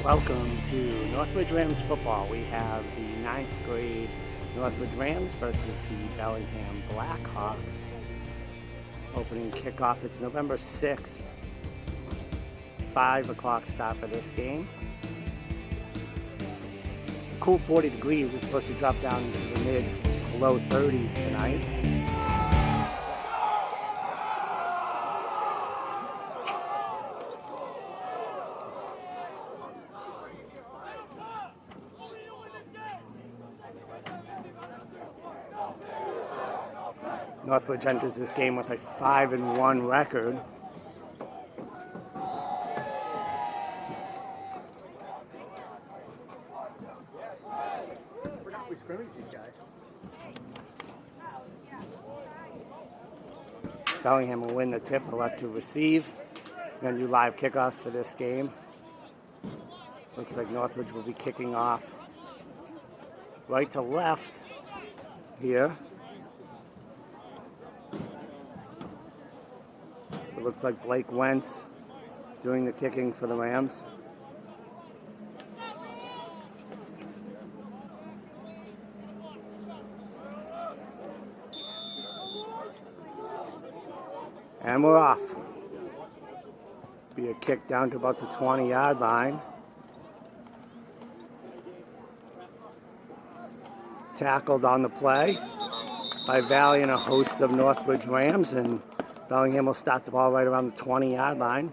Welcome to Northbridge Rams football. We have the 9th grade Northbridge Rams versus the Bellingham Blackhawks. Opening kickoff, it's November 6th. 5 o'clock start for this game. It's a cool 40 degrees. It's supposed to drop down into the mid to low 30s tonight. Northbridge enters this game with a 5-1 record. We scrimmage these guys. Bellingham will win the tip, elect to receive. We're going to do live kickoffs for this game. Looks like Northbridge will be kicking off right to left here. So it looks like Blake Wentz doing the kicking for the Rams. And we're off. Be a kick down to about the 20-yard line. Tackled on the play by Valley and a host of Northbridge Rams, and Bellingham will start the ball right around the 20-yard line.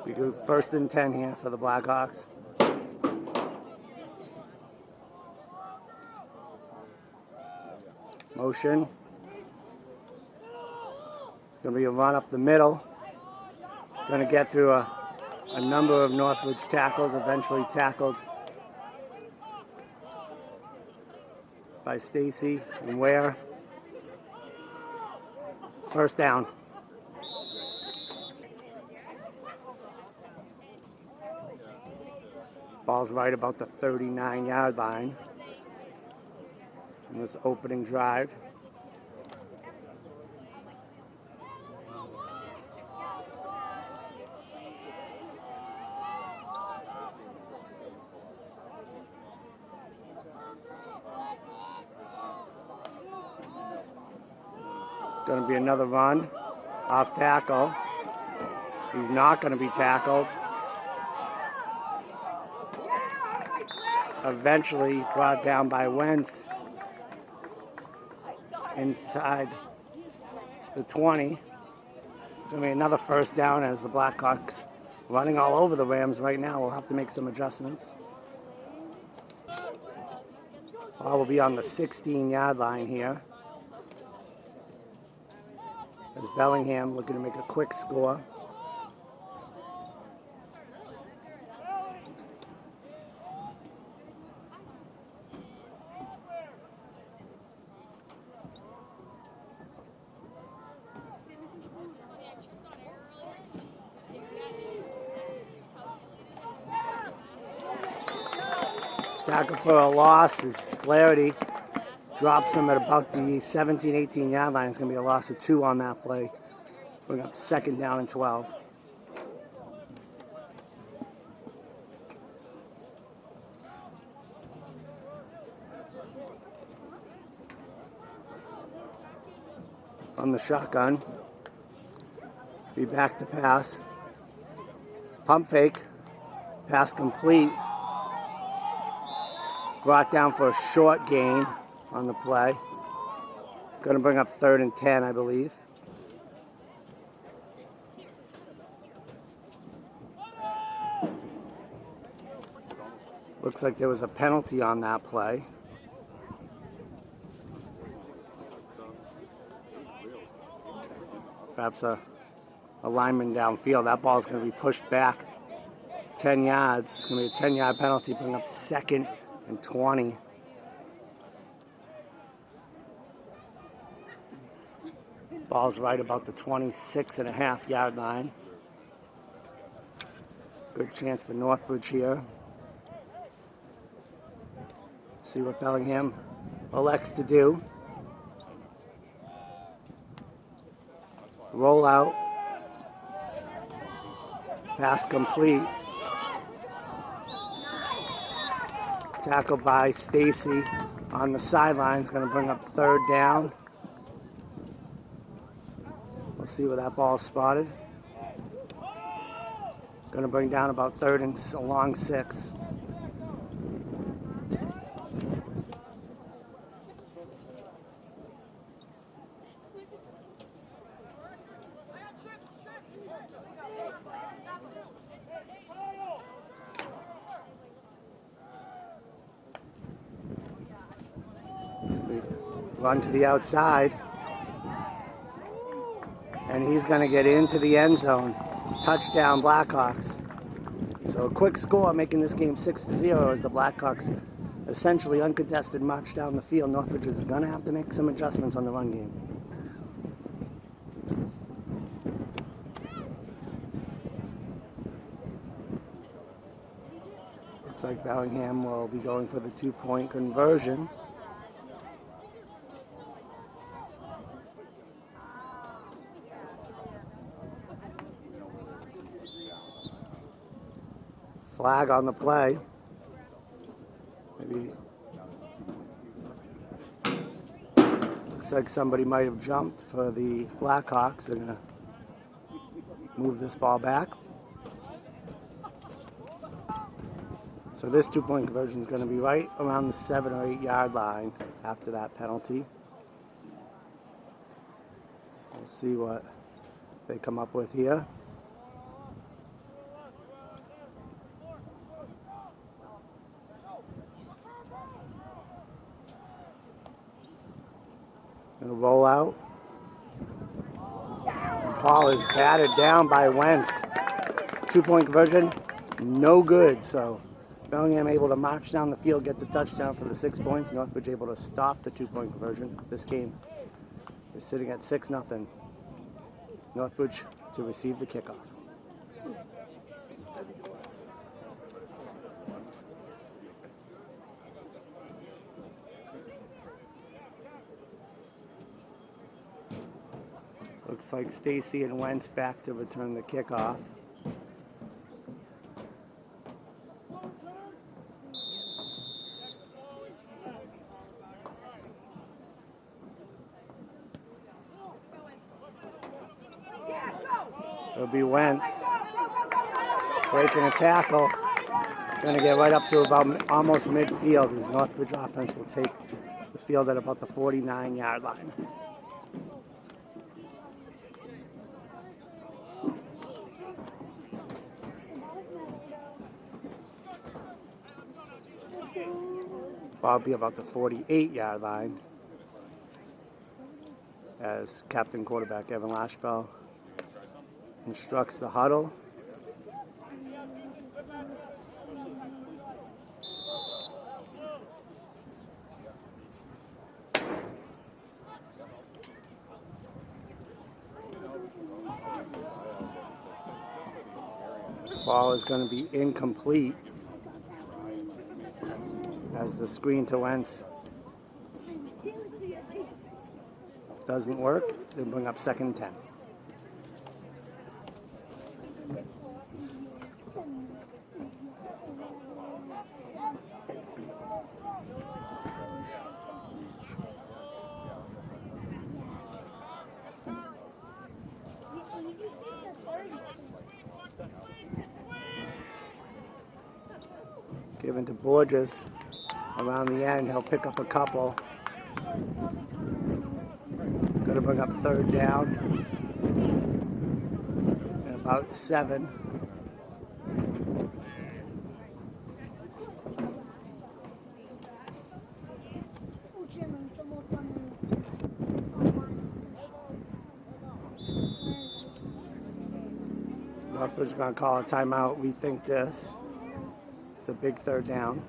We go 1st and 10 here for the Blackhawks. Motion. It's going to be a run up the middle. It's going to get through a number of Northbridge tackles, eventually tackled by Stacy and Ware. 1st down. Ball's right about the 39-yard line in this opening drive. Going to be another run off tackle. He's not going to be tackled. Eventually brought down by Wentz inside the 20. It's going to be another 1st down as the Blackhawks running all over the Rams right now. We'll have to make some adjustments. Ball will be on the 16-yard line here, as Bellingham looking to make a quick score. Tackle for a loss is Flaherty. Drops him at about the 17-18 yard line. It's going to be a loss of 2 on that play. Bring up 2nd down and 12. On the shotgun. Be back to pass. Pump fake. Pass complete. Brought down for a short gain on the play. It's going to bring up 3rd and 10, I believe. Looks like there was a penalty on that play. Perhaps a lineman downfield. That ball is going to be pushed back 10 yards. It's going to be a 10-yard penalty, bring up 2nd and 20. Ball's right about the 26.5 yard line. Good chance for Northbridge here. See what Bellingham elects to do. Roll out. Pass complete. Tackled by Stacy on the sidelines. Going to bring up third down. We'll see where that ball's spotted. Going to bring down about third and along 6. So we run to the outside. And he's going to get into the end zone. Touchdown, Blackhawks. So a quick score, making this game 6-0 as the Blackhawks essentially uncontested march down the field. Northbridge is going to have to make some adjustments on the run game. Looks like Bellingham will be going for the 2-point conversion. Flag on the play. Maybe looks like somebody might have jumped for the Blackhawks. They're going to move this ball back. So this 2-point conversion is going to be right around the 7 or 8 yard line after that penalty. We'll see what they come up with here. Going to roll out. And Paul is batted down by Wentz. 2-point conversion, no good. So Bellingham able to march down the field, get the touchdown for the 6 points. Northbridge able to stop the 2-point conversion. This game is sitting at 6-0. Northbridge to receive the kickoff. Looks like Stacy and Wentz back to return the kickoff. It'll be Wentz breaking a tackle. Going to get right up to about almost midfield as Northbridge offense will take the field at about the 49-yard line. Ball will be about the 48-yard line as captain quarterback Evan Lashbell instructs the huddle. Ball is going to be incomplete as the screen to Wentz doesn't work. They bring up 2nd and 10. Given to Borges around the end, he'll pick up a couple. Going to bring up 3rd down and about 7. Northbridge going to call a timeout, rethink this. It's a big 3rd down.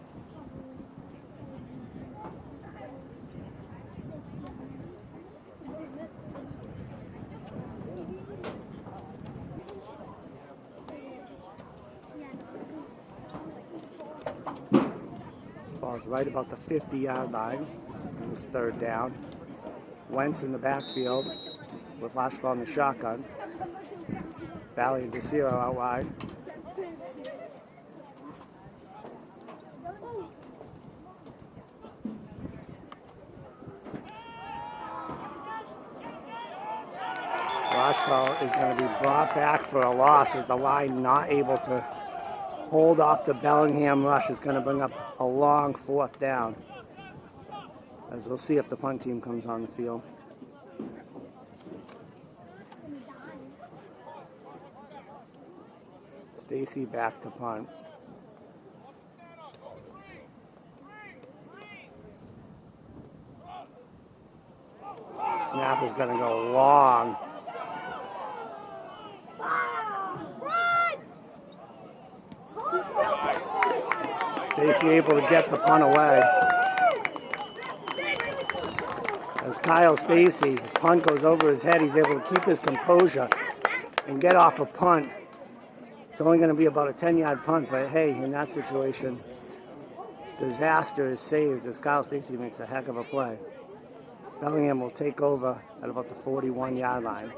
Ball's right about the 50-yard line in this third down. Wentz in the backfield with Lashball in the shotgun. Valley and DeCiro out wide. Lashball is going to be brought back for a loss as the line not able to hold off the Bellingham rush. Is going to bring up a long fourth down. As we'll see if the punt team comes on the field. Stacy back to punt. Snap is going to go long. Stacy able to get the punt away. As Kyle Stacy, punt goes over his head, he's able to keep his composure and get off a punt. It's only going to be about a 10-yard punt, but hey, in that situation, disaster is saved as Kyle Stacy makes a heck of a play. Bellingham will take over at about the 41-yard line.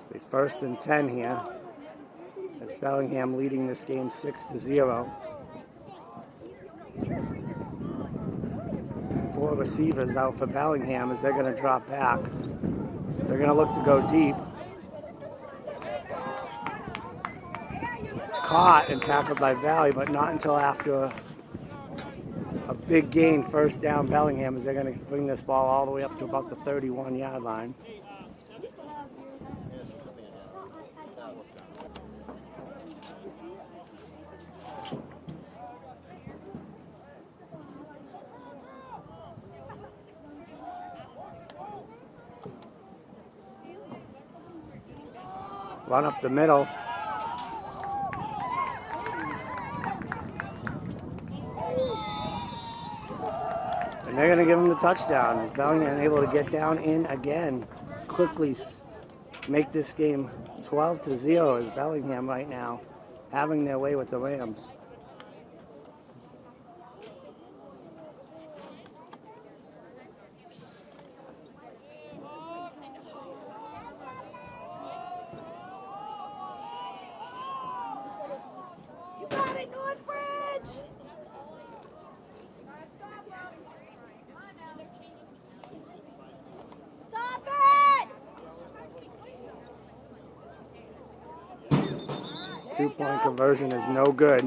It'll be 1st and 10 here as Bellingham leading this game 6-0. 4 receivers out for Bellingham as they're going to drop back. They're going to look to go deep. Caught and tackled by Valley, but not until after a big gain, 1st down Bellingham, as they're going to bring this ball all the way up to about the 31-yard line. Run up the middle. And they're going to give him the touchdown as Bellingham able to get down in again. Quickly make this game 12-0 as Bellingham right now having their way with the Rams. Two-point conversion is no good.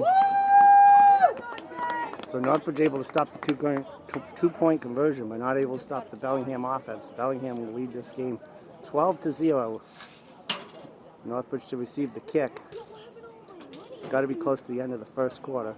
So Northbridge able to stop the two-point conversion, but not able to stop the Bellingham offense. Bellingham will lead this game 12-0. Northbridge to receive the kick. It's got to be close to the end of the first quarter.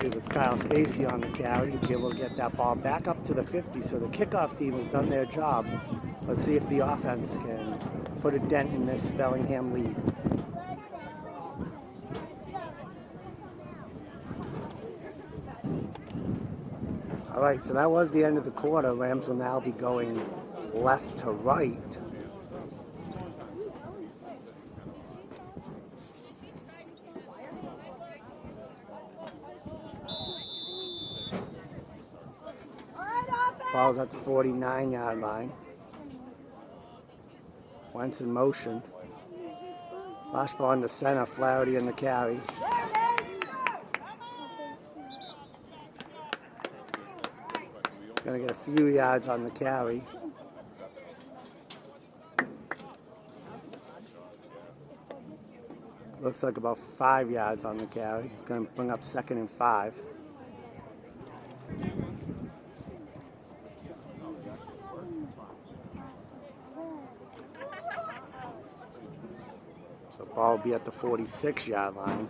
With Kyle Stacy on the carry, he'll be able to get that ball back up to the 50. So the kickoff team has done their job. Let's see if the offense can put a dent in this Bellingham lead. All right, so that was the end of the quarter. Rams will now be going left to right. Ball's at the 49-yard line. Wentz in motion. Flash ball into center, Flaherty in the carry. Gonna get a few yards on the carry. Looks like about 5 yards on the carry. It's gonna bring up 2nd and 5. Ball will be at the 46-yard line.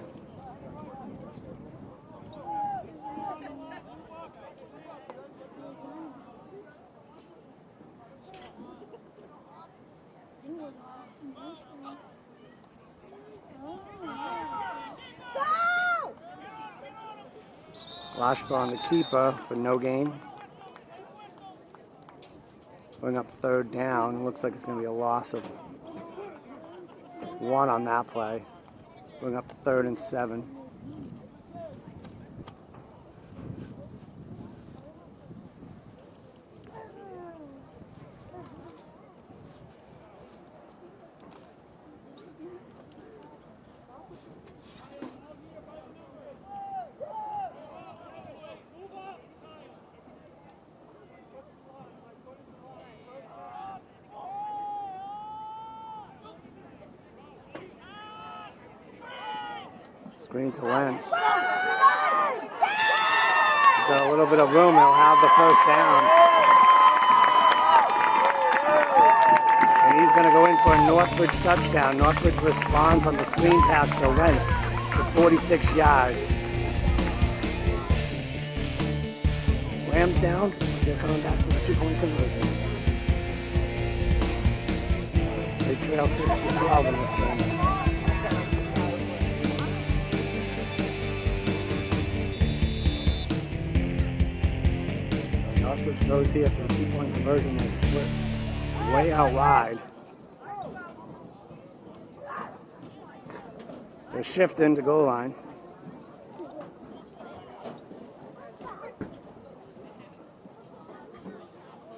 Lashba on the keeper for no gain. Going up third down. It looks like it's going to be a loss of 1 on that play. Going up 3rd and 7. Screen to Wentz. He's got a little bit of room. He'll have the first down. And he's going to go in for a Northbridge touchdown. Northbridge responds on the screen pass to Wentz for 46 yards. Rams down. They're coming back for the 2-point conversion. They trail 6-12 in this game. Northbridge goes here for a 2-point conversion. They split way out wide. They shift into goal line.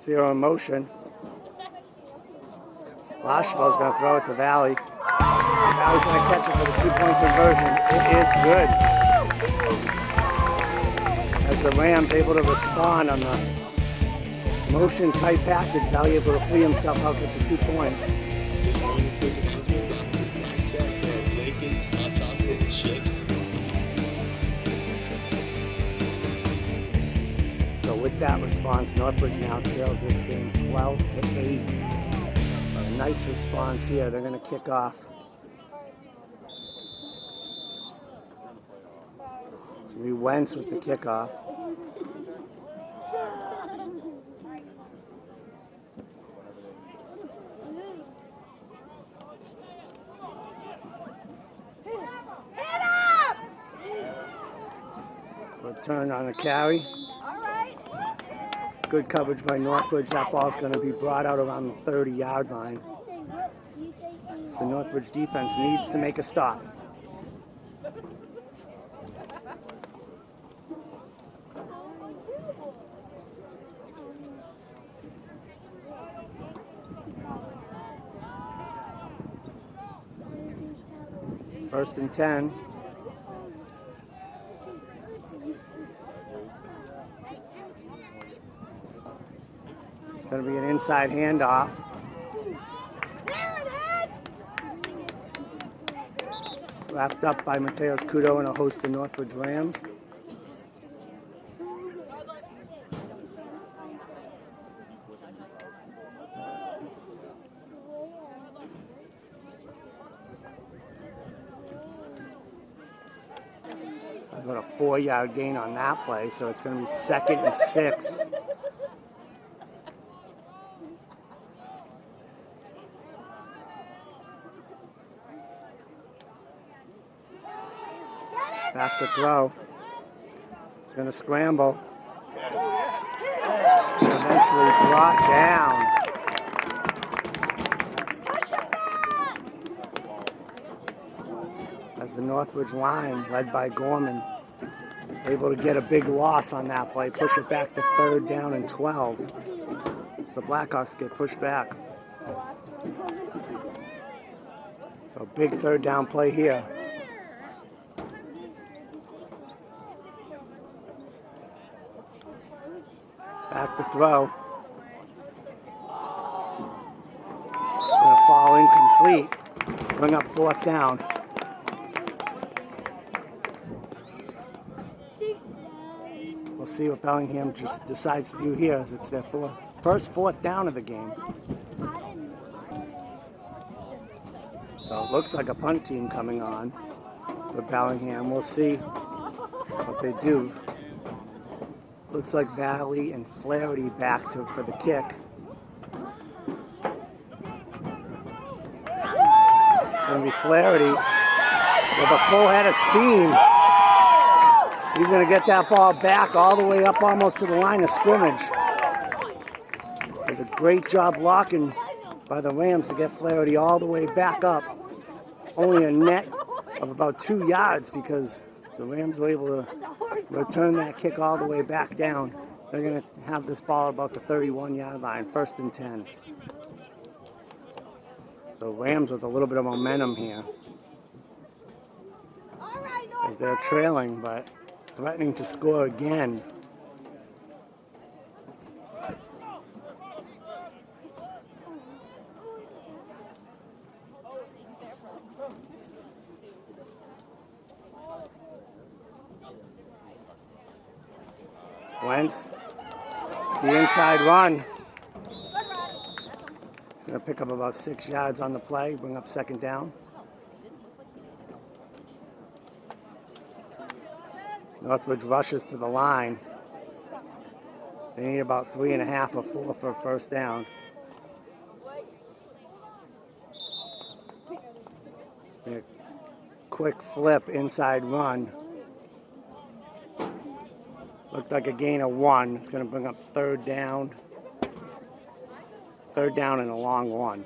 Zero in motion. Lashball's going to throw it to Valley. Valley's going to catch it for the 2-point conversion. It is good. As the Rams able to respond on the motion tight package, Valley able to free himself out with the 2 points. So with that response, Northbridge now trails this game 12-8. A nice response here. They're going to kick off. So we Wentz with the kickoff. Return on a carry. Good coverage by Northbridge. That ball's going to be brought out around the 30-yard line. So Northbridge defense needs to make a stop. First and 10. It's going to be an inside handoff. Wrapped up by Mateos Kudo and a host of Northbridge Rams. That's about a 4-yard gain on that play, so it's going to be 2nd and 6. Back to throw. It's going to scramble. And eventually brought down. As the Northbridge line, led by Gorman, able to get a big loss on that play, push it back to 3rd down and 12. So the Blackhawks get pushed back. So big 3rd down play here. Back to throw. It's going to fall incomplete. Bring up 4th down. We'll see what Bellingham just decides to do here, as it's their first 4th down of the game. So it looks like a punt team coming on for Bellingham. We'll see what they do. Looks like Valley and Flaherty back for the kick. It's going to be Flaherty with a full head of steam. He's going to get that ball back all the way up almost to the line of scrimmage. Does a great job blocking by the Rams to get Flaherty all the way back up. Only a net of about 2 yards because the Rams were able to return that kick all the way back down. They're going to have this ball about the 31-yard line, 1st and 10. So Rams with a little bit of momentum here as they're trailing, but threatening to score again. Wentz, the inside run. He's going to pick up about 6 yards on the play, bring up 2nd down. Northridge rushes to the line. They need about 3.5 or 4 for a 1st down. A quick flip, inside run. Looked like a gain of 1. It's going to bring up 3rd down. 3rd down and a long one.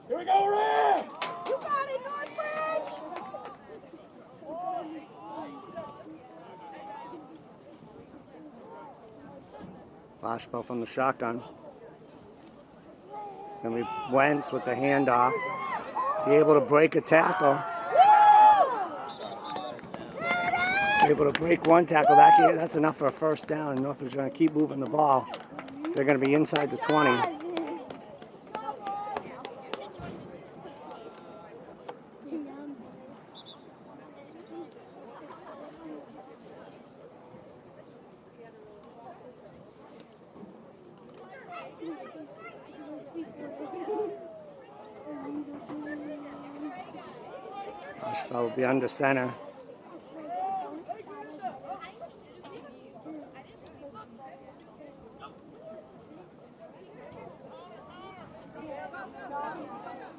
Here we go, Red! You got it, Northbridge! Flashball from the shotgun. It's going to be Wentz with the handoff. Be able to break a tackle. Be able to break one tackle. That's enough for a 1st down. And Northridge going to keep moving the ball. So they're going to be inside the 20. Flashball will be under center.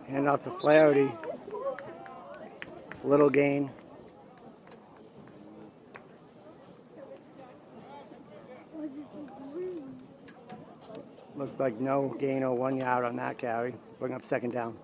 Hand off to Flaherty. Little gain. Looked like no gain or 1 yard on that carry. Bring up 2nd down.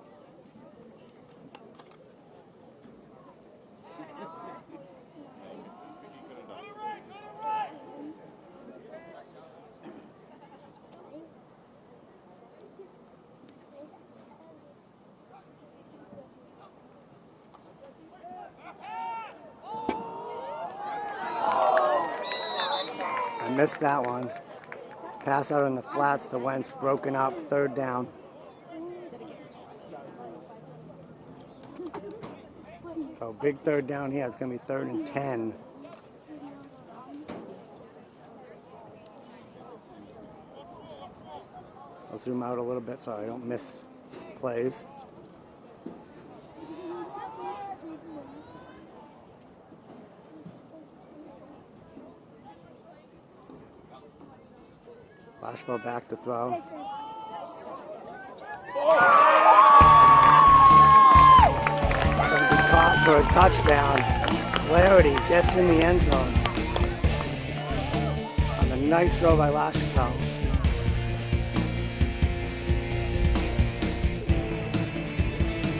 I missed that one. Pass out in the flats to Wentz, broken up, 3rd down. So big 3rd down here. It's going to be 3rd and 10. I'll zoom out a little bit so I don't miss plays. Flashball back to throw. Going to be caught for a touchdown. Flaherty gets in the end zone on a nice throw by Lashko.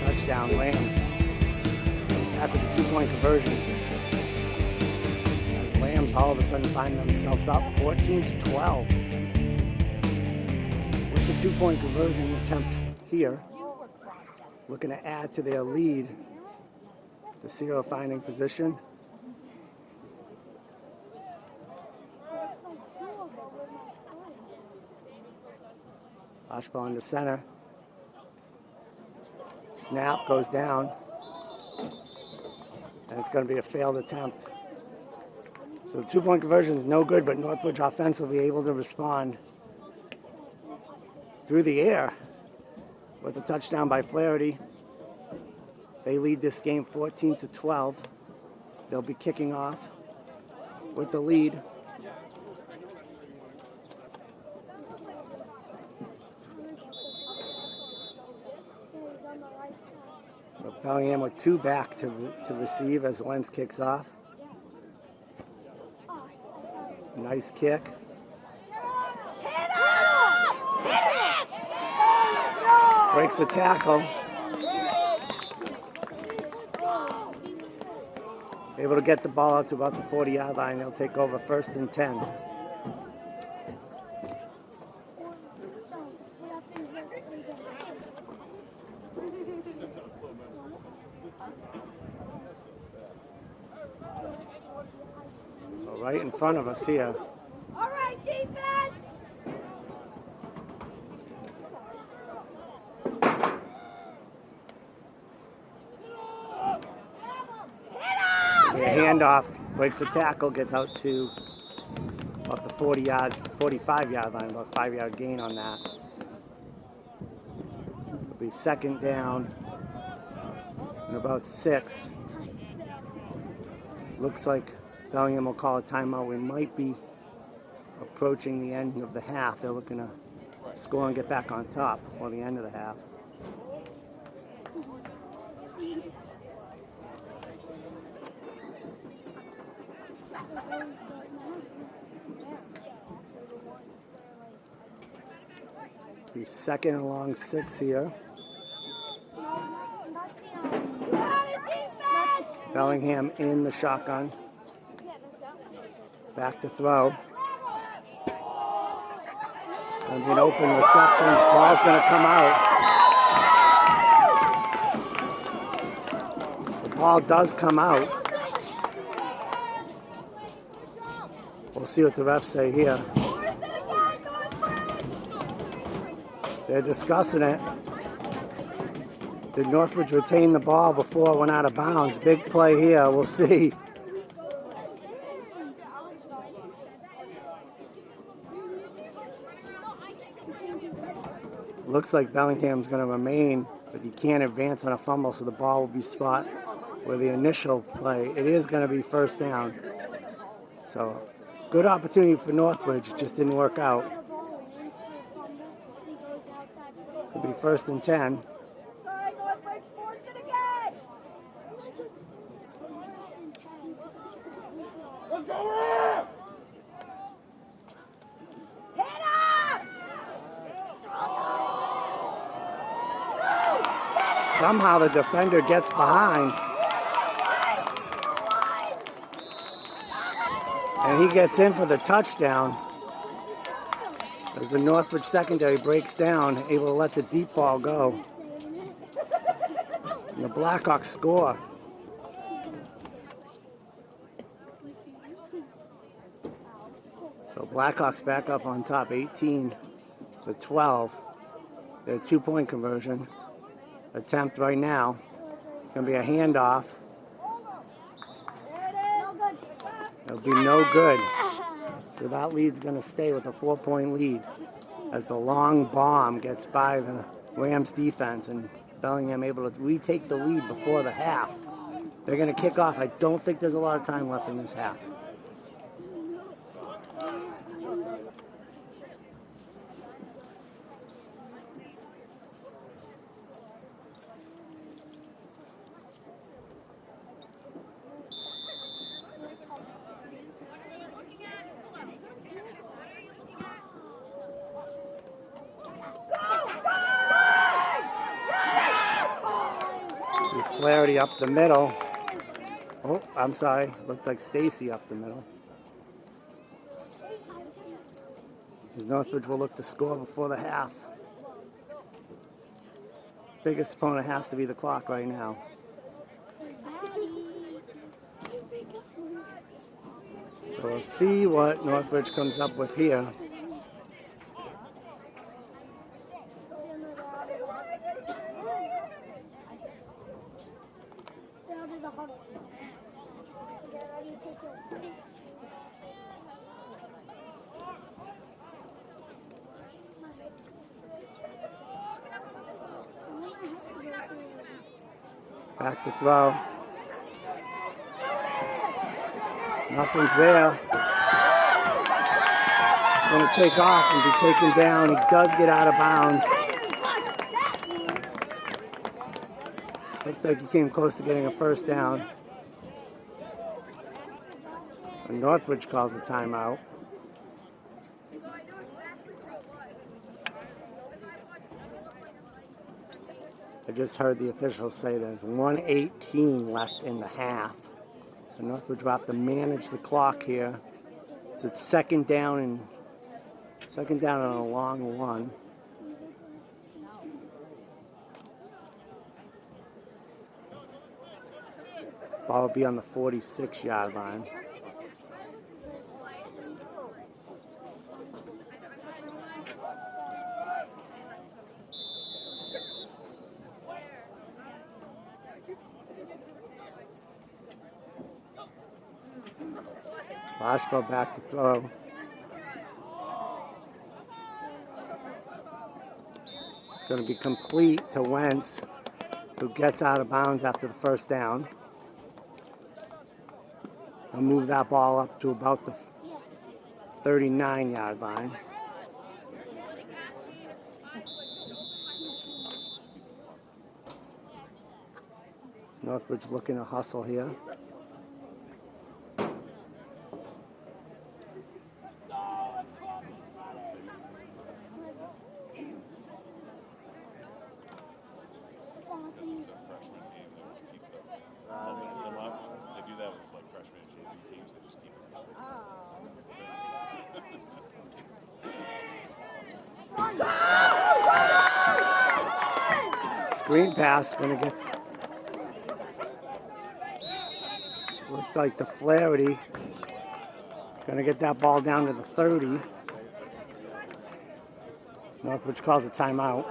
Touchdown, Rams. Back with the 2-point conversion. As Rams all of a sudden find themselves up 14-12. With the 2-point conversion attempt here, looking to add to their lead. DeCiro finding position. Flashball into center. Snap goes down. And it's going to be a failed attempt. So the 2-point conversion is no good, but Northbridge offensively able to respond through the air with a touchdown by Flaherty. They lead this game 14-12. They'll be kicking off with the lead. So Bellingham with 2 back to receive as Wentz kicks off. Nice kick. Breaks the tackle. Able to get the ball out to about the 40-yard line. They'll take over 1st and 10. So right in front of us here. All right, defense. A handoff, breaks the tackle, gets out to about the 45-yard line, about a 5-yard gain on that. It'll be 2nd down and about 6. Looks like Bellingham will call a timeout. We might be approaching the end of the half. They're looking to score and get back on top before the end of the half. Be 2nd and long 6 here. Bellingham in the shotgun. Back to throw. Gonna be an open reception. Ball's gonna come out. The ball does come out. We'll see what the refs say here. They're discussing it. Did Northbridge retain the ball before it went out of bounds? Big play here. We'll see. Looks like Bellingham's going to remain, but he can't advance on a fumble, so the ball will be spot where the initial play. It is going to be 1st down. So good opportunity for Northbridge, just didn't work out. It'll be 1st and 10. Sorry, Northbridge, force it again. Let's go, Ram! Hit up! Somehow the defender gets behind. And he gets in for the touchdown. As the Northbridge secondary breaks down, able to let the deep ball go. And the Blackhawks score. So Blackhawks back up on top, 18-12. Their 2-point conversion attempt right now. It's going to be a handoff. It'll be no good. So that lead's going to stay with a 4-point lead as the long bomb gets by the Rams defense and Bellingham able to retake the lead before the half. They're going to kick off. I don't think there's a lot of time left in this half. Flaherty up the middle. Oh, I'm sorry. Looked like Stacy up the middle. As Northbridge will look to score before the half. Biggest opponent has to be the clock right now. So we'll see what Northbridge comes up with here. Back to throw. Nothing's there. He's going to take off and be taken down. He does get out of bounds. Looked like he came close to getting a first down. So Northridge calls a timeout. I just heard the officials say there's 1:18 left in the half. So Northridge will have to manage the clock here. So it's second down on a long one. Ball will be on the 46-yard line. Washbell back to throw. It's going to be complete to Wentz, who gets out of bounds after the first down. I'll move that ball up to about the 39-yard line. Northridge looking to hustle here. Screen pass, gonna get, looked like the Flaherty, gonna get that ball down to the 30. Northridge calls a timeout.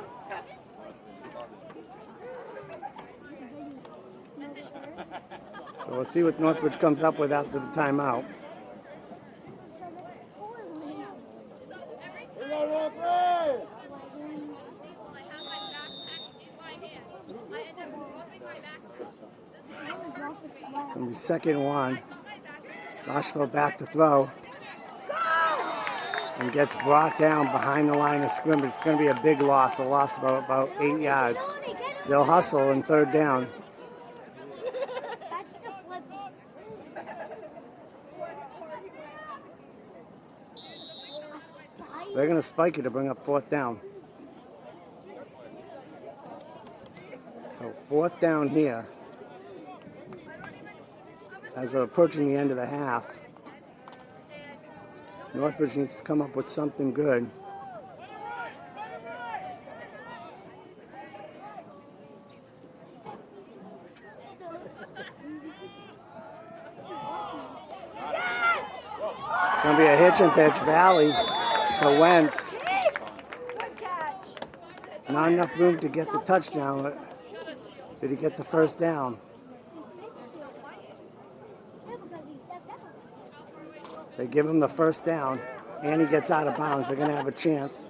So we'll see what Northridge comes up with after the timeout. Gonna be second one. Washbell back to throw. And gets brought down behind the line of scrimmage. It's going to be a big loss, a loss of about 8 yards. So they'll hustle in third down. They're going to spike it to bring up fourth down. So fourth down here. As we're approaching the end of the half, Northridge needs to come up with something good. It's going to be a hitch and pitch Valley to Wentz. Not enough room to get the touchdown. Did he get the first down? They give him the first down, and he gets out of bounds. They're going to have a chance.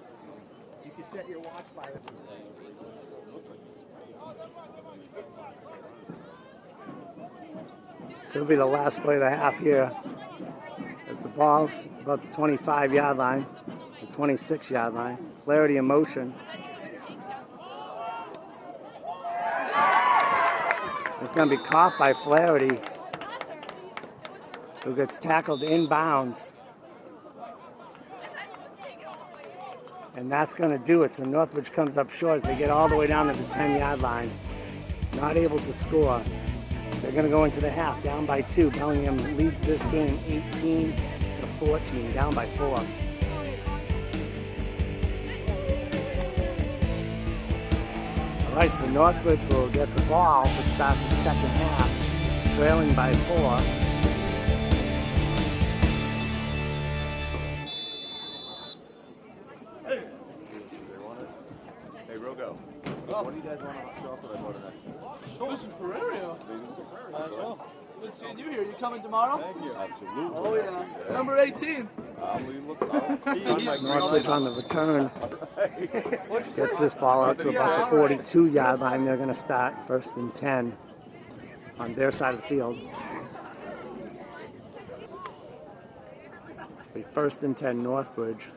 You can set your watch by it. It'll be the last play of the half here. As the ball's about the 25-yard line, the 26-yard line. Flaherty in motion. It's going to be caught by Flaherty, who gets tackled inbounds. And that's going to do it. So Northridge comes up short as they get all the way down to the 10-yard line. Not able to score. They're going to go into the half, down by 2. Bellingham leads this game 18-14, down by 4. All right, so Northridge will get the ball to start the second half, trailing by 4. What do you guys want to talk about next? This is Prairie. Might as well. Good seeing you here. You coming tomorrow? Thank you. Absolutely. Oh yeah. Number 18. Northridge on the return gets this ball out to about the 42-yard line. They're going to start 1st and 10 on their side of the field. It's be 1st and 10 Northbridge.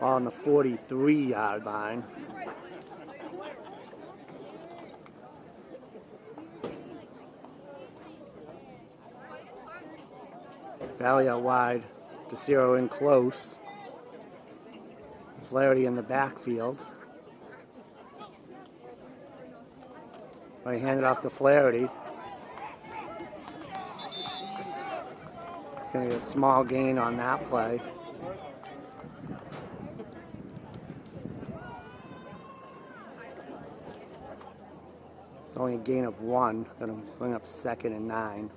Ball on the 43-yard line. Valley out wide, DeCiro in close. Flaherty in the backfield. I hand it off to Flaherty. It's going to get a small gain on that play. It's only a gain of 1. Going to bring up 2nd and 9.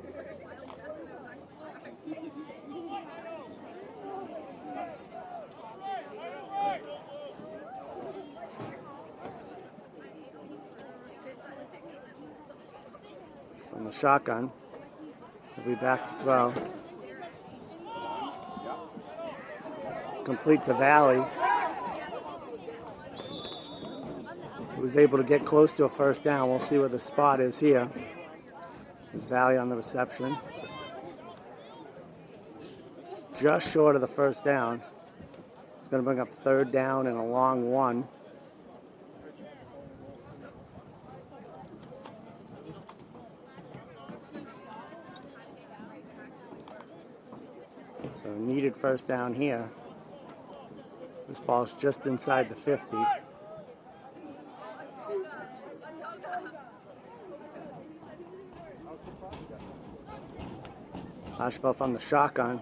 From the shotgun, he'll be back to throw. Complete to Valley. He was able to get close to a 1st down. We'll see where the spot is here. There's Valley on the reception. Just short of the 1st down. It's going to bring up 3rd down and a long 1. So needed 1st down here. This ball's just inside the 50. Ashbell from the shotgun.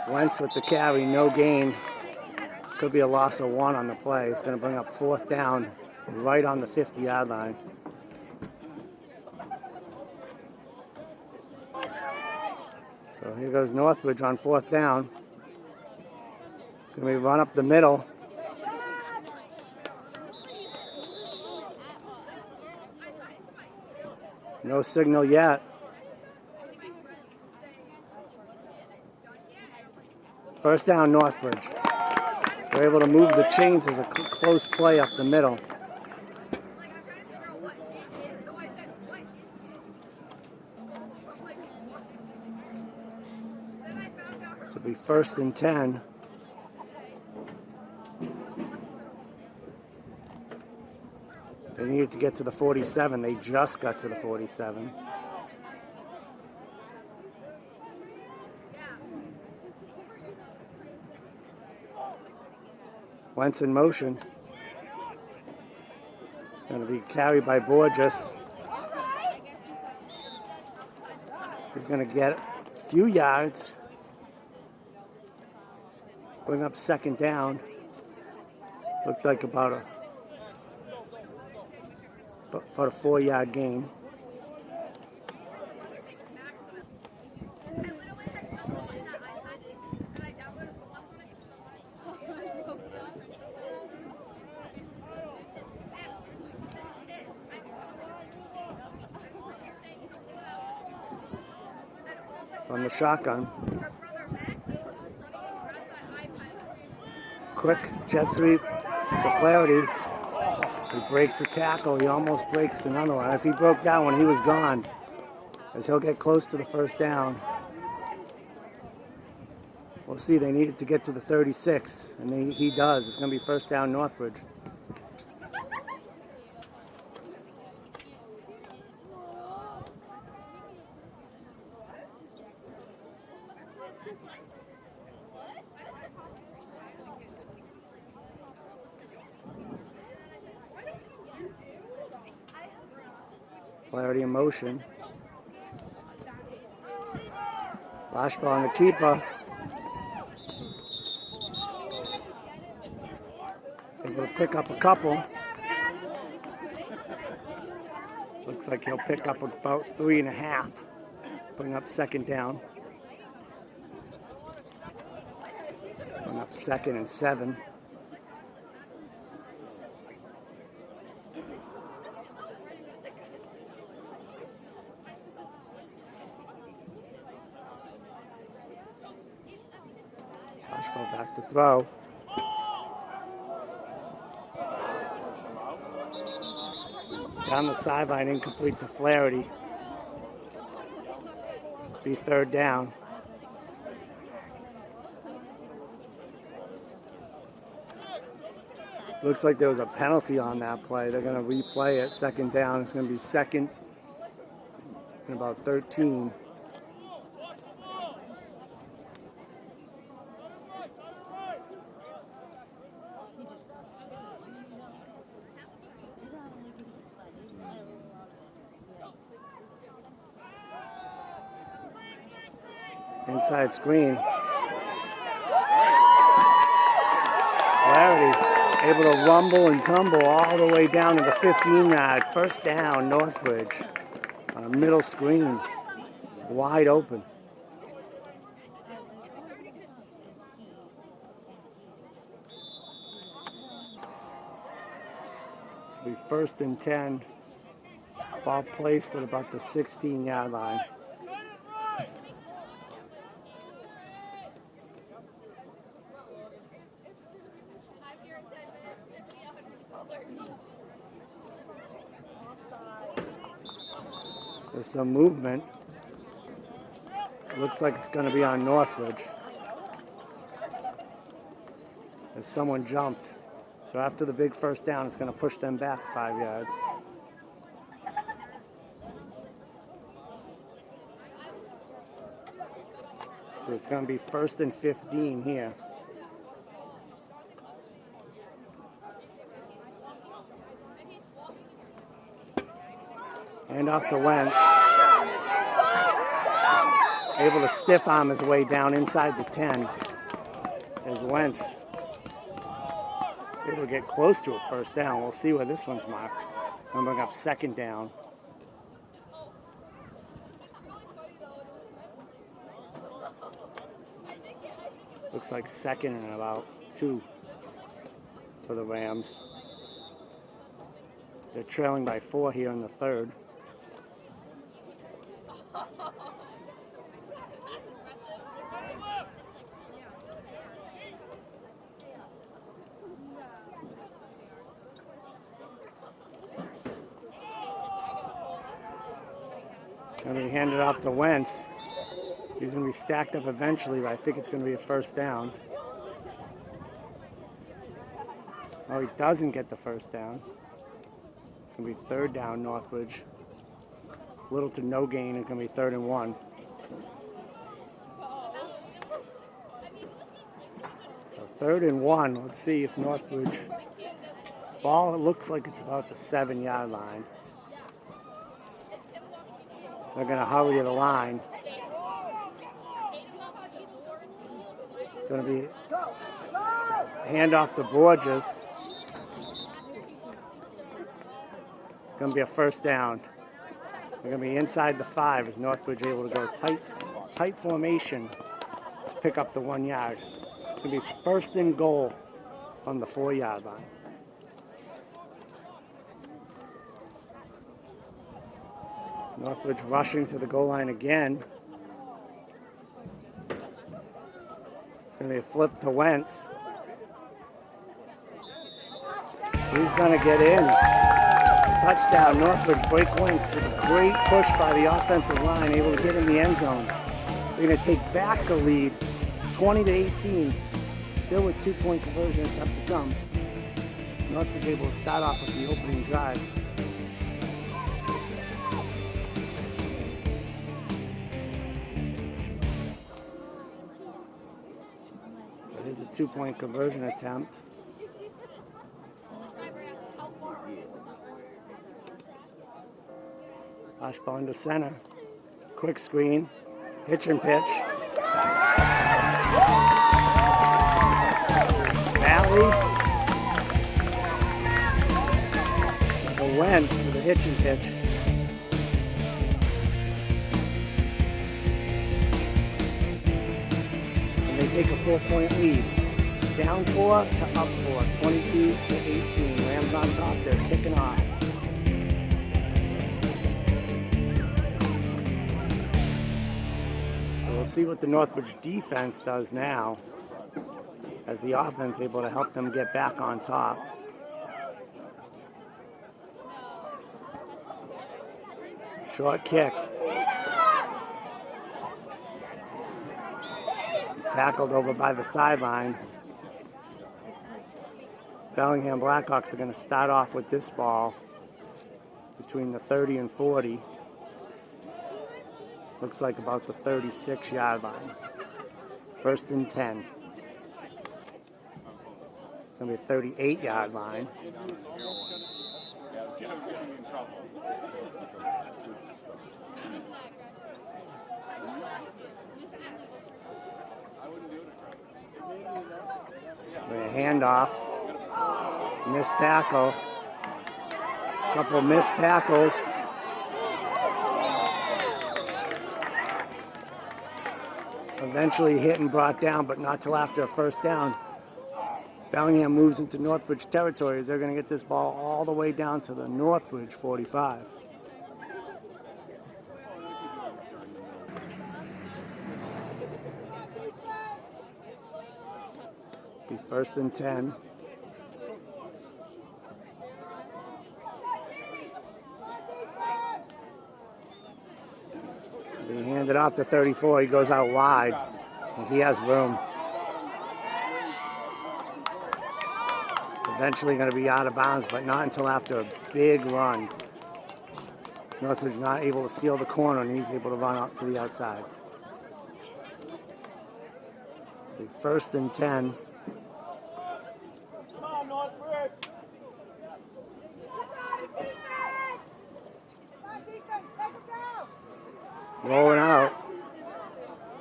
Wentz with the carry, no gain. Could be a loss of 1 on the play. It's going to bring up 4th down right on the 50-yard line. So here goes Northbridge on 4th down. It's going to be run up the middle. No signal yet. First down, Northbridge. They're able to move the chains as a close play up the middle. This will be 1st and 10. They needed to get to the 47. They just got to the 47. Wentz in motion. It's going to be carried by Borges. He's going to get a few yards. Bring up 2nd down. Looked like about a 4-yard gain. From the shotgun. Quick jet sweep to Flaherty. He breaks the tackle. He almost breaks another one. If he broke that one, he was gone. As he'll get close to the 1st down. We'll see. They needed to get to the 36, and he does. It's going to be 1st down, Northbridge. Flaherty in motion. Lashball on the keeper. Able to pick up a couple. Looks like he'll pick up about 3.5. Bring up 2nd down. Bring up 2nd and 7. Go back to throw. Down the sideline, incomplete to Flaherty. Be third down. Looks like there was a penalty on that play. They're going to replay it. Second down. It's going to be second and about 13. Inside screen. Flaherty able to rumble and tumble all the way down to the 15-yard. First down, Northbridge. On a middle screen. Wide open. This will be first and 10. Ball placed at about the 16-yard line. There's some movement. Looks like it's going to be on Northbridge. As someone jumped. So after the big first down, it's going to push them back 5 yards. So it's going to be first and 15 here. Hand off to Wentz. Able to stiff arm his way down inside the 10. As Wentz able to get close to a first down. We'll see where this one's marked. And bring up second down. Looks like second and about 2 for the Rams. They're trailing by 4 here in the third. Going to be handed off to Wentz. He's going to be stacked up eventually, but I think it's going to be a first down. Oh, he doesn't get the first down. It's going to be third down, Northbridge. Little to no gain. It's going to be 3rd and 1. So 3rd and 1. Let's see if Northbridge. Ball, it looks like it's about the 7-yard line. They're going to hurry to the line. It's going to be handoff to Borges. Going to be a first down. They're going to be inside the 5 as Northbridge able to go tight formation to pick up the 1 yard. It's going to be first and goal on the 4-yard line. Northbridge rushing to the goal line again. It's going to be a flip to Wentz. He's going to get in. Touchdown, Northbridge. Break Wentz with a great push by the offensive line, able to get in the end zone. They're going to take back the lead, 20-18. Still with 2-point conversion, it's up to come. Northbridge able to start off with the opening drive. So here's a 2-point conversion attempt. Ball into center. Quick screen. Hitch and pitch. Valley. To Wentz with a hitch and pitch. And they take a 4-point lead. Down 4 to up 4. 22-18. Rams on top. They're kicking off. We'll see what the Northbridge defense does now. as the offense able to help them get back on top. Short kick. Tackled over by the sidelines. Bellingham Blackhawks are going to start off with this ball between the 30 and 40. Looks like about the 36-yard line. 1st and 10. It's going to be a 38-yard line. Handoff. Missed tackle. Couple missed tackles. Eventually hit and brought down, but not till after a 1st down. Bellingham moves into Northbridge territory as they're going to get this ball all the way down to the Northbridge 45. Be 1st and 10. Being handed off to 34. He goes out wide, and he has room. It's eventually going to be out of bounds, but not until after a big run. Northbridge not able to seal the corner, and he's able to run out to the outside. Be 1st and 10. Come on, Northbridge. Rolling out.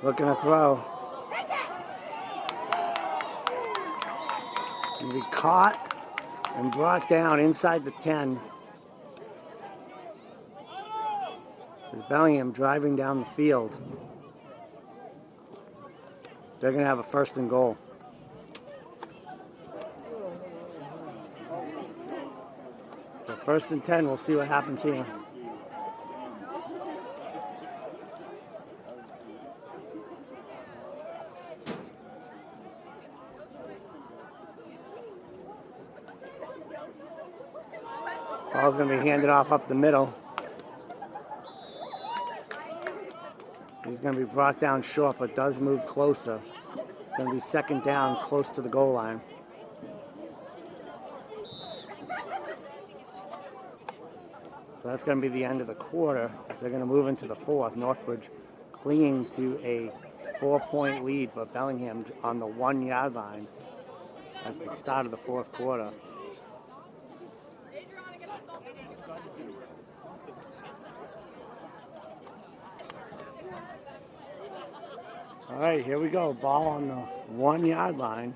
Looking to throw. And be caught and brought down inside the 10. As Bellingham driving down the field. They're going to have a 1st and goal. So 1st and 10, we'll see what happens here. Ball's going to be handed off up the middle. He's going to be brought down short, but does move closer. It's going to be 2nd down, close to the goal line. So that's going to be the end of the quarter as they're going to move into the 4th. Northbridge clinging to a 4-point lead, but Bellingham on the 1-yard line as the start of the 4th quarter. All right, here we go. Ball on the 1-yard line.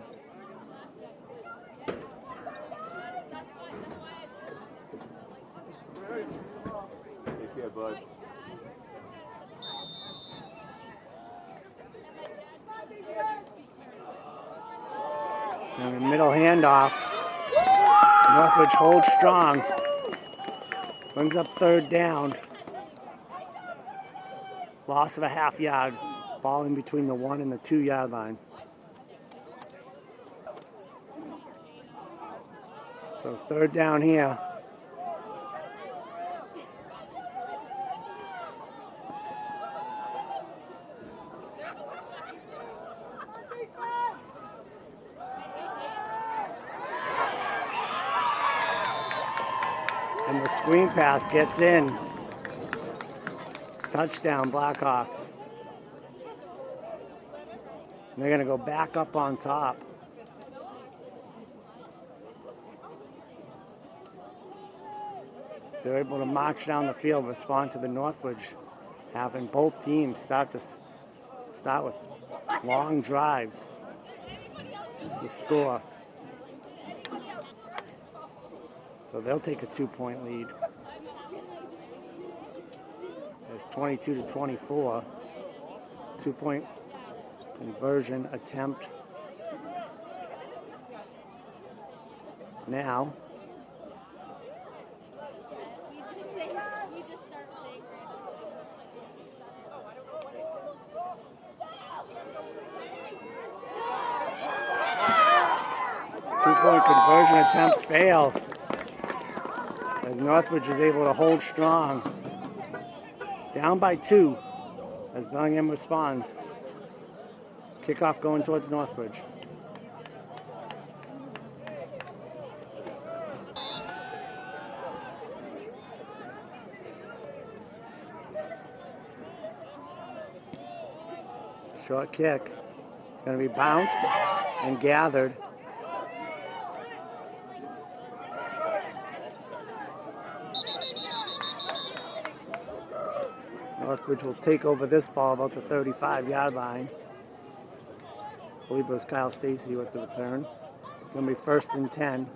Take care, bud. And a middle handoff. Northbridge holds strong. Brings up 3rd down. Loss of a half yard. Ball in between the 1 and the 2-yard line. So 3rd down here. And the screen pass gets in. Touchdown, Blackhawks. And they're going to go back up on top. They're able to march down the field, respond to the Northbridge, having both teams start with long drives to score. So they'll take a 2-point lead. It's 22-24. 2-point conversion attempt. Now. Two-point conversion attempt fails as Northbridge is able to hold strong. Down by 2 as Bellingham responds. Kickoff going towards Northbridge. Short kick. It's going to be bounced and gathered. Northbridge will take over this ball about the 35-yard line. I believe it was Kyle Stacy with the return. Going to be 1st and 10.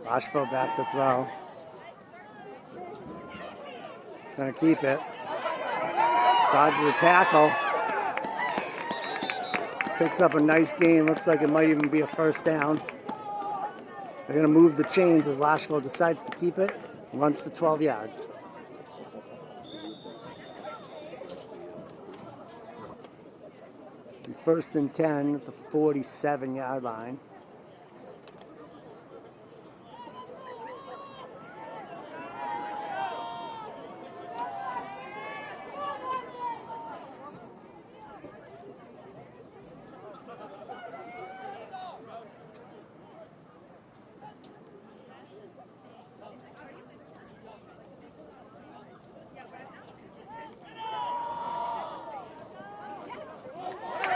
Washbell back to throw. He's going to keep it. Dodges the tackle. Picks up a nice gain. Looks like it might even be a 1st down. They're going to move the chains as Lashville decides to keep it. Runs for 12 yards. Be 1st and 10 at the 47-yard line.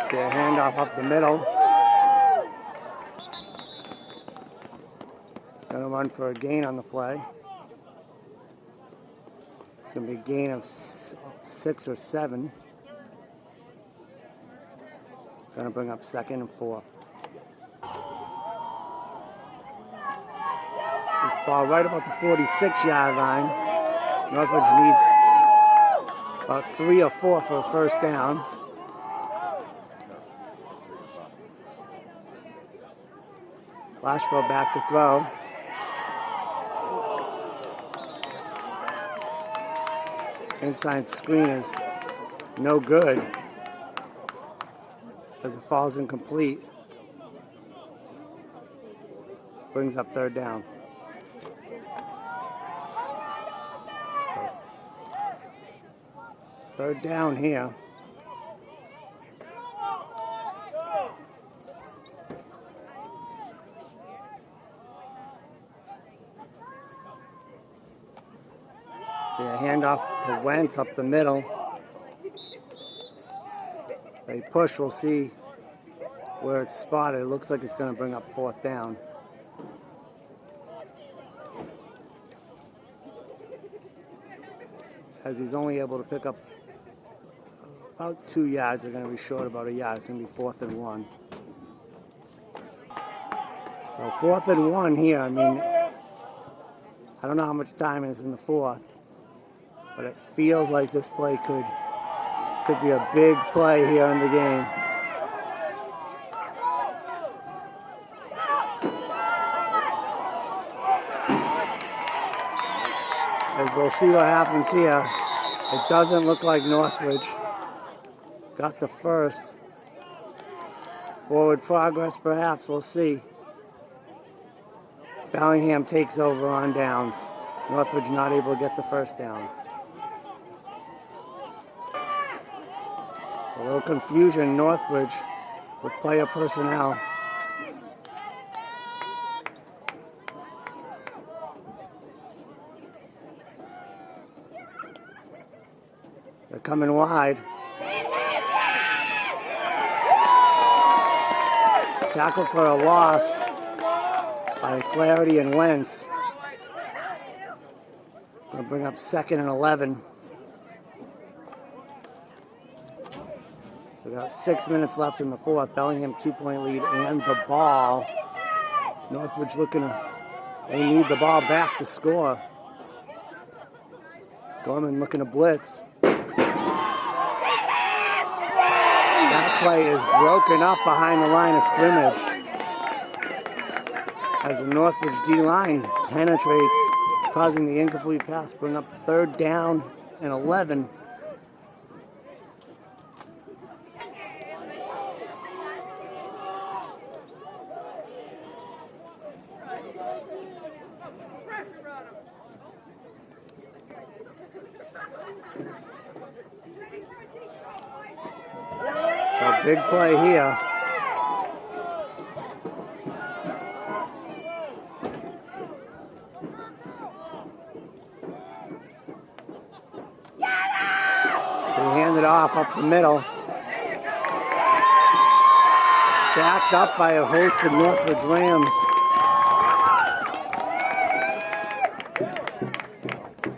Okay, handoff up the middle. Gonna run for a gain on the play. It's gonna be a gain of 6 or 7. Gonna bring up 2nd and 4. This ball right about the 46-yard line. Northbridge needs about 3 or 4 for a 1st down. Flashball back to throw. Inside screen is no good as it falls incomplete. Brings up 3rd down. So 3rd down here. Handoff to Wentz up the middle. They push, we'll see where it's spotted. It looks like it's going to bring up 4th down. As he's only able to pick up about 2 yards, they're going to be short about a yard. It's going to be 4th and 1. So 4th and 1 here. I mean, I don't know how much time is in the 4th. But it feels like this play could be a big play here in the game. As we'll see what happens here. It doesn't look like Northbridge got the 1st. Forward progress perhaps, we'll see. Bellingham takes over on downs. Northbridge not able to get the 1st down. A little confusion, Northbridge, with player personnel. They're coming wide. Tackle for a loss by Flaherty and Wentz. Gonna bring up 2nd and 11. We got 6 minutes left in the 4th. Bellingham 2-point lead and the ball. Northbridge they need the ball back to score. Gorman looking to blitz. That play is broken up behind the line of scrimmage. as the Northbridge D-line penetrates, causing the incomplete pass, bring up 3rd down and 11. So big play here. They hand it off up the middle. Stacked up by a host of Northbridge Rams.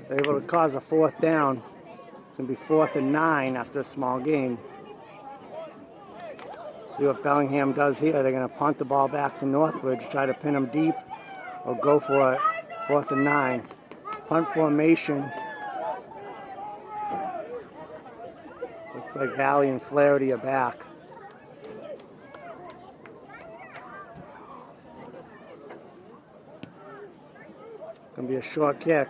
They're able to cause a 4th down. It's going to be 4th and 9 after a small gain. See what Bellingham does here. They're going to punt the ball back to Northbridge, try to pin them deep, or go for it. 4th and 9. Punt formation. Looks like Valley and Flaherty are back. Gonna be a short kick.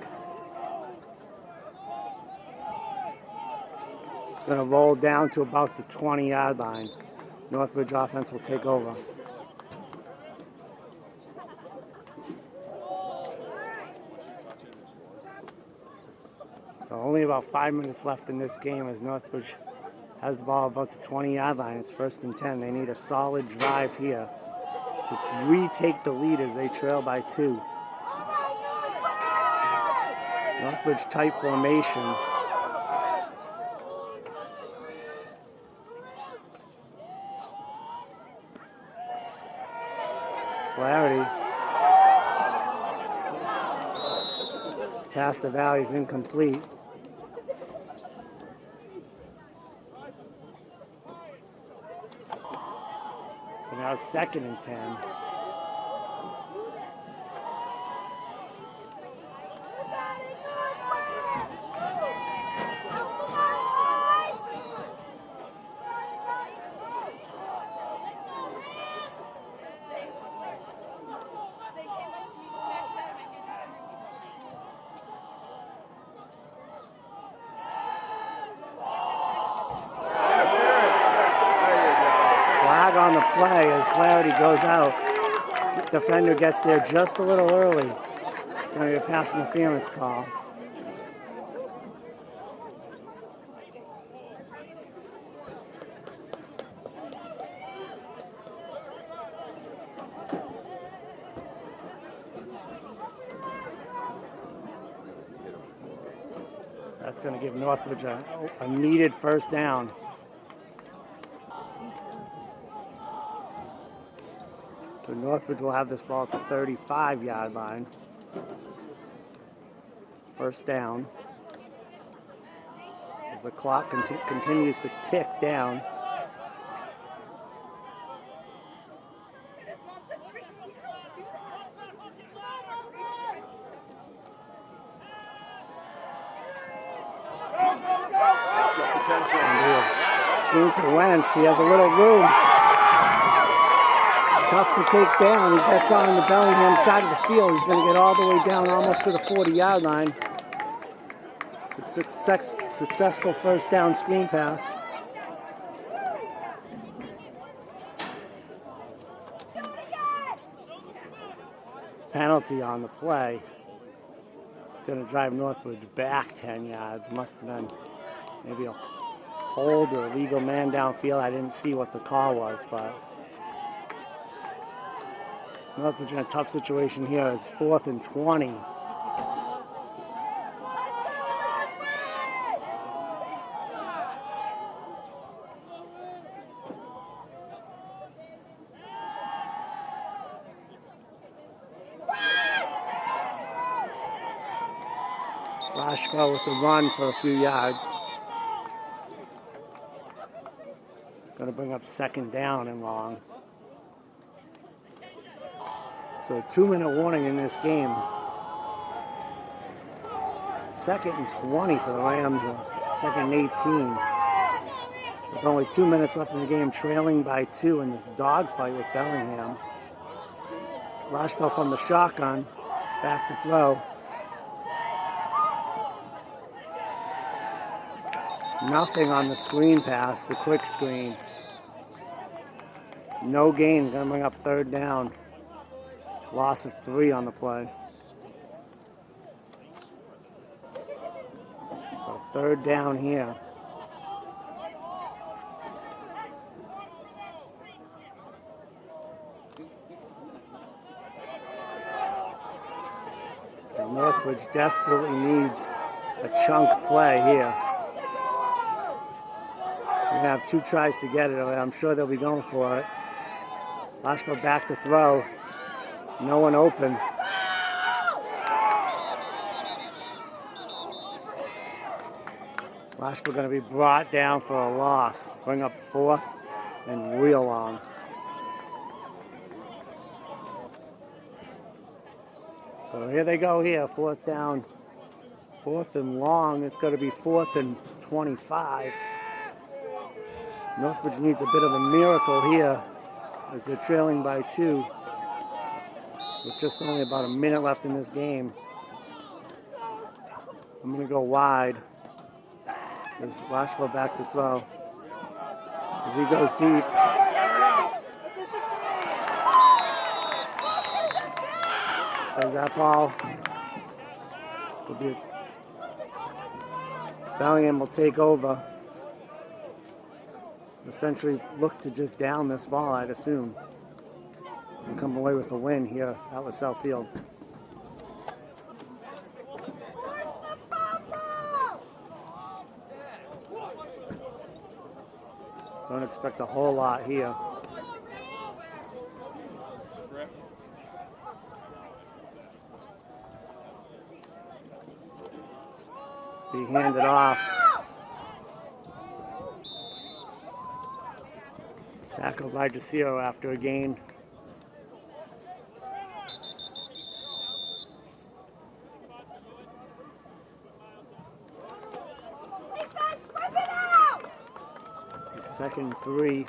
It's gonna roll down to about the 20-yard line. Northbridge offense will take over. So only about 5 minutes left in this game as Northbridge has the ball about the 20-yard line. It's 1st and 10. They need a solid drive here to retake the lead as they trail by 2. Northbridge tight formation. Flaherty. Pass to Valley is incomplete. So now it's 2nd and 10. On the play as Flaherty goes out. Defender gets there just a little early. It's going to be a pass interference call. That's going to give Northbridge a needed 1st down. So Northbridge will have this ball at the 35-yard line. 1st down. As the clock continues to tick down. Screen to Wentz. He has a little room. Tough to take down. He gets on the Bellingham side of the field. He's going to get all the way down almost to the 40-yard line. Successful 1st down screen pass. Penalty on the play. It's going to drive Northbridge back 10 yards. Must have been maybe a hold or a legal man downfield. I didn't see what the call was, but Northbridge in a tough situation here. It's 4th and 20. Lashko with the run for a few yards. Going to bring up 2nd down and long. So 2-minute warning in this game. 2nd and 20 for the Rams, 2nd and 18. With only 2 minutes left in the game, trailing by 2 in this dogfight with Bellingham. Lashmo from the shotgun. Back to throw. Nothing on the screen pass, the quick screen. No gain, gonna bring up third down. Loss of 3 on the play. So third down here. And Northbridge desperately needs a chunk play here. We have 2 tries to get it. I'm sure they'll be going for it. Lashmo back to throw. No one open. Lashmo going to be brought down for a loss. Bring up 4th and real long. So here they go here, 4th down. 4th and long. It's going to be 4th and 25. Northbridge needs a bit of a miracle here as they're trailing by 2 with just only about a minute left in this game. I'm going to go wide as Lashmo back to throw. As he goes deep. As that ball will be, Bellingham will take over. Essentially look to just down this ball, I'd assume, and come away with a win here at LaSalle Field. Don't expect a whole lot here. Be handed off. Tackled by DeCiro after a gain. Second 3.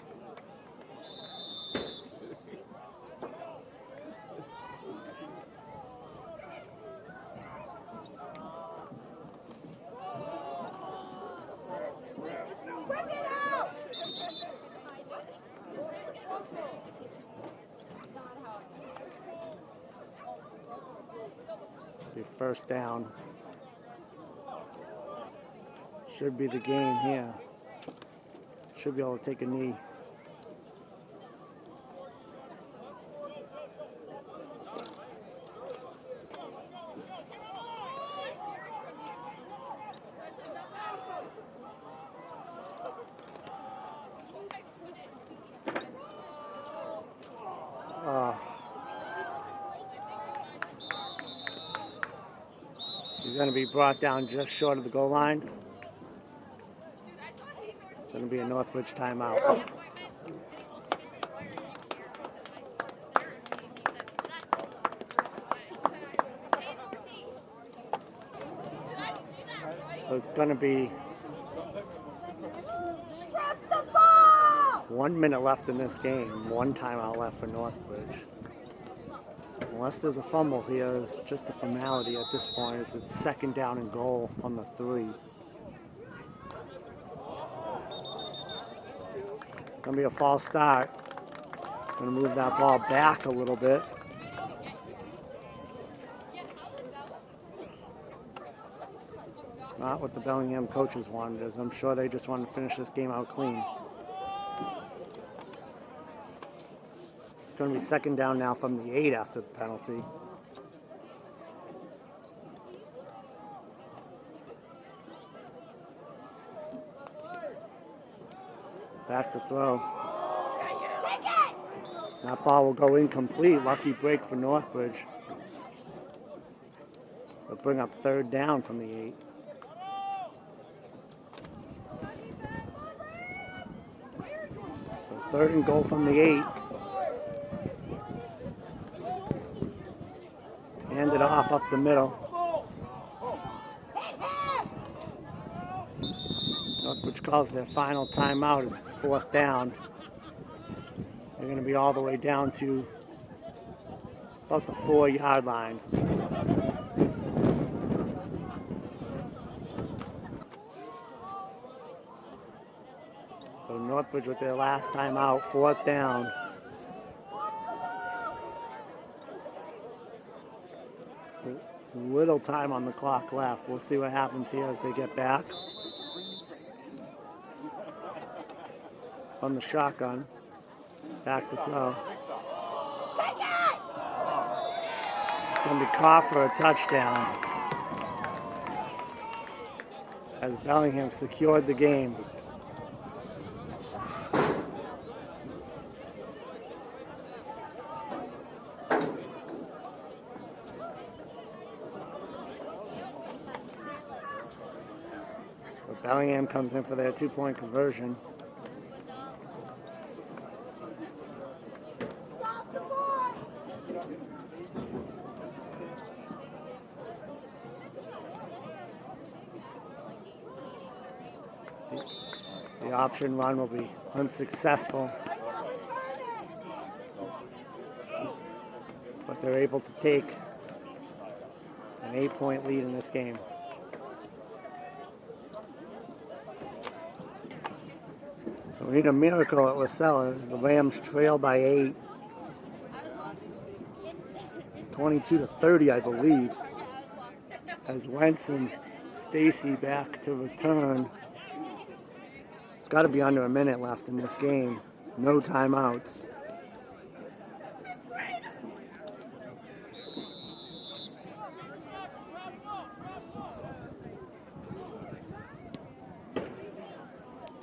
Be first down. Should be the game here. Should be able to take a knee. He's going to be brought down just short of the goal line. It's going to be a Northbridge timeout. So it's going to be 1 minute left in this game. 1 timeout left for Northbridge. Unless there's a fumble here, it's just a formality at this point. It's second down and goal on the 3. Gonna be a false start. Gonna move that ball back a little bit. Not what the Bellingham coaches wanted, as I'm sure they just wanted to finish this game out clean. It's going to be second down now from the 8 after the penalty. Back to throw. That ball will go incomplete. Lucky break for Northbridge. They'll bring up third down from the 8. So third and goal from the 8. Hand it off up the middle. Northbridge calls their final timeout as it's fourth down. They're going to be all the way down to about the 4-yard line. So Northbridge with their last time out, 4th down. Little time on the clock left. We'll see what happens here as they get back. From the shotgun. Back to throw. It's going to be caught for a touchdown. As Bellingham secured the game. So Bellingham comes in for their 2-point conversion. The option run will be unsuccessful, but they're able to take an 8-point lead in this game. So we need a miracle at LaSalle. The Rams trail by 8, 22-30, I believe, as Wentz and Stacy back to return. It's got to be under a minute left in this game. No timeouts.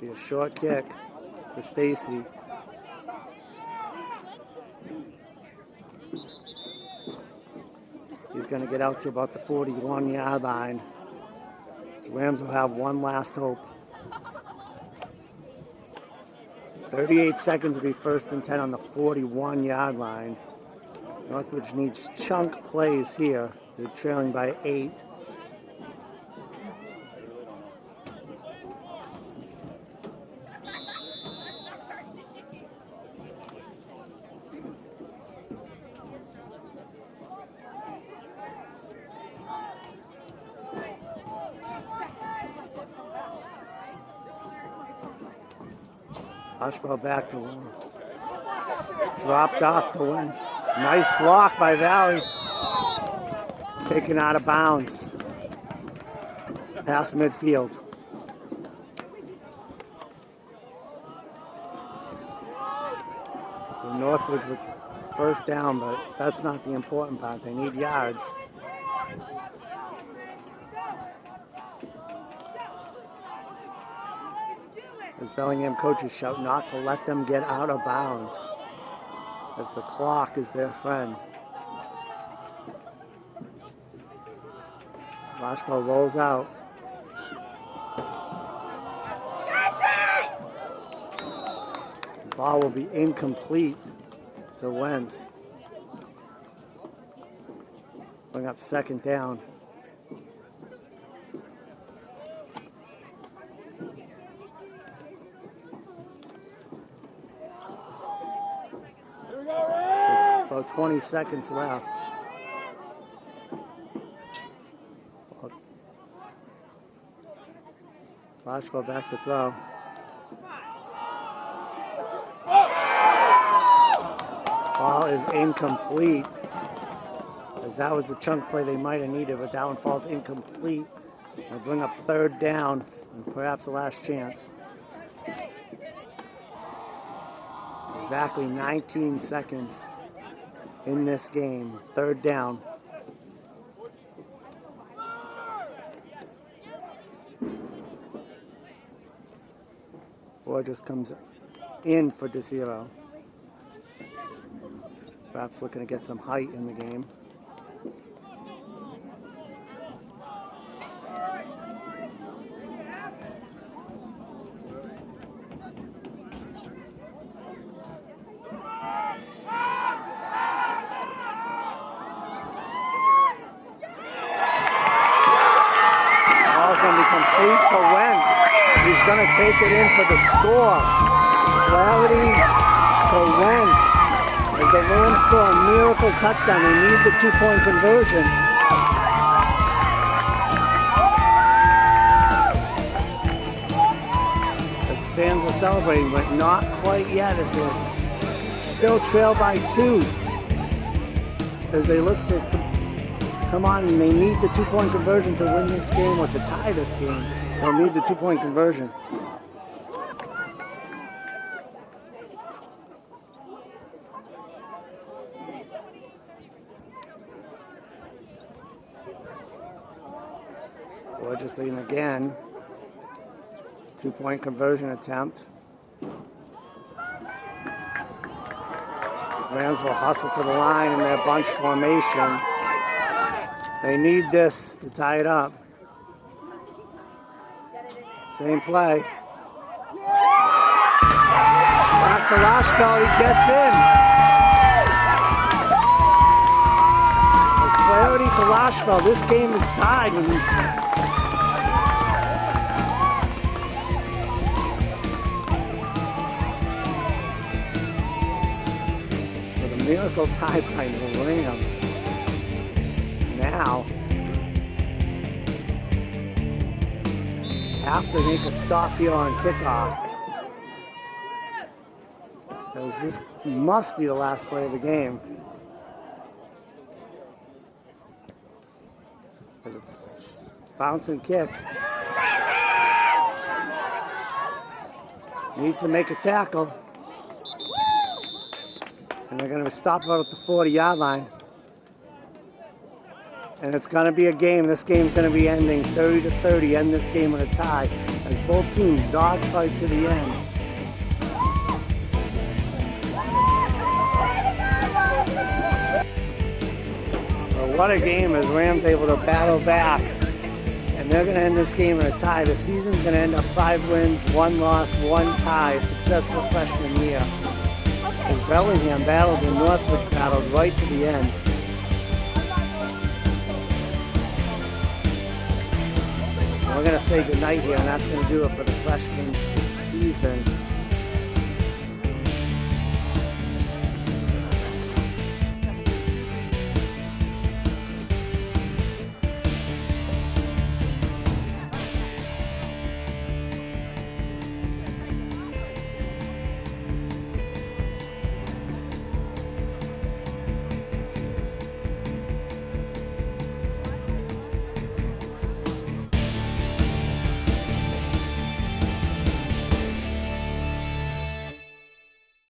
Be a short kick to Stacy. He's going to get out to about the 41-yard line. So Rams will have one last hope. 38 seconds will be 1st and 10 on the 41-yard line. Northbridge needs chunk plays here. They're trailing by 8. Ashbell back to dropped off to Wentz. Nice block by Valley. Taken out of bounds. Past midfield. So Northbridge with 1st down, but that's not the important part. They need yards. As Bellingham coaches shout not to let them get out of bounds, as the clock is their friend. Lashbell rolls out. The ball will be incomplete to Wentz. Bring up 2nd down. About 20 seconds left. Flashball back to throw. Ball is incomplete. As that was the chunk play they might have needed, but that one falls incomplete. They'll bring up 3rd down and perhaps the last chance. Exactly 19 seconds in this game. 3rd down. Boy just comes in for DeCiro. Perhaps looking to get some height in the game. To Wentz. He's going to take it in for the score. Clarity to Wentz. As the Rams score a miracle touchdown, they need the 2-point conversion. As fans are celebrating, but not quite yet, as they're still trail by 2. As they look to come on, and they need the 2-point conversion to win this game or to tie this game. They'll need the 2-point conversion. Gorgeously, and again, 2-point conversion attempt. Rams will hustle to the line in their bunch formation. They need this to tie it up. Same play. Back to Lashbell, he gets in. As clarity to Lashbell, this game is tied. Miracle tie by the Rams. Now, have to make a stop here on kickoff, because this must be the last play of the game. As it's bounce and kick. Need to make a tackle. And they're going to stop out at the 40-yard line. And it's going to be a game. This game's going to be ending 30-30, end this game with a tie, as both teams dogfight to the end. So what a game, as Rams able to battle back. And they're going to end this game in a tie. The season's going to end up 5 wins, 1 loss, 1 tie. A successful freshman year. As Bellingham battled and Northwood battled right to the end. We're going to say goodnight here, and that's going to do it for the freshman season.